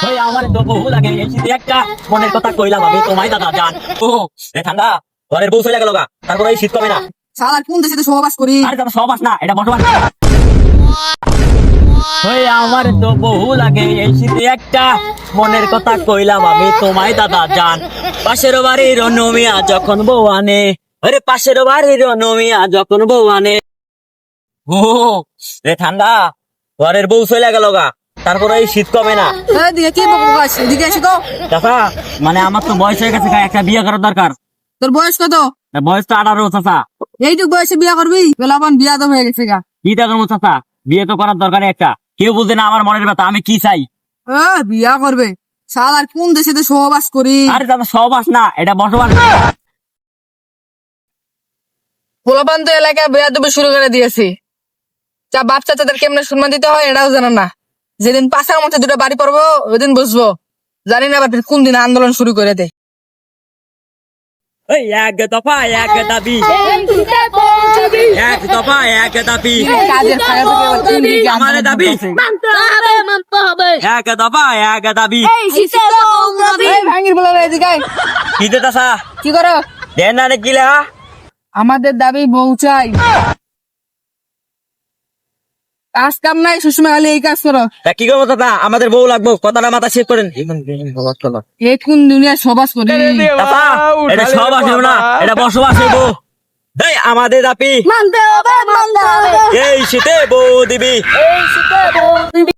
ওই আমার তো বহু লাগে এই শীতে একটা মনের কথা কইলাম আমি তোমায় দাদা জান। ও এ ঠান্ডা ঘরের বউ চলে গেল গা, তারপরে এই শীত কমে না। শালার কোন দেশে সহবাস করি? আরে দাদা সব আস না, এটা বর্তমান। ওই আমার তো বহু লাগে এই শীতে একটা মনের কথা কইলাম আমি তোমায় দাদা জান। পাশের বাড়ির নমিয়া যখন বউ আনে, আরে পাশের বাড়ির নমিয়া যখন বউ আনে। ও রে ঠান্ডা ঘরের বউ চলে গেল গা, তারপরে এই শীত কমে না। এদিকে কি বকবকাস? এদিকে এসে তো। চাচা মানে আমার তো বয়স হয়ে গেছে, একটা বিয়ে করার দরকার। তোর বয়স কত? বয়স তো 18 চাচা। এইটুক বয়সে বিয়া করবি? বেলাবান বিয়া তো হয়ে গেছে গা। কি দেখো চাচা, বিয়ে তো করার দরকার একটা। কেউ বুঝে না আমার মনের ব্যথা, আমি কি চাই। বিয়া করবে? শালার কোন দেশে সহবাস করি? আরে দাদা সব আস না, এটা বর্তমান। পোলাপান তো এলাকায় বিয়া দেবে শুরু করে দিয়েছি। যা বাপ চাচাদের কেমনে সম্মান দিতে হয় এটাও জানা না। যেদিন পাশার মধ্যে দুটো বাড়ি পড়বো ওইদিন বুঝবো। জানি না আবার কোন দিন আন্দোলন শুরু করে দেয়। ওই এক দফা এক দাবি, এক দফা এক দাবি, কাজের ফাঁকা থেকে আবার কোন দিকে আমার আন্দোলন দাবি। করতেছে। এক দফা এক দাবি। এই ভাঙির বলে রে এদিকে আয়। কি দে চাচা কি করো? দেন না রে কিলা। আমাদের দাবি বউ চাই। কাজ কাম নাই, সুষমা খালি এই কাজ করো। তা কি করবো চাচা, আমাদের বউ লাগবো, কথাটা মাথা শেষ করেন। এই কোন দুনিয়ায় সবাস করি? চাচা এটা সব আসবে না, এটা বসবাস হইব। এই আমাদের দাবি মানতে হবে, মানতে হবে। এই শীতে বউ দিবি। এই শীতে বউ দিবি।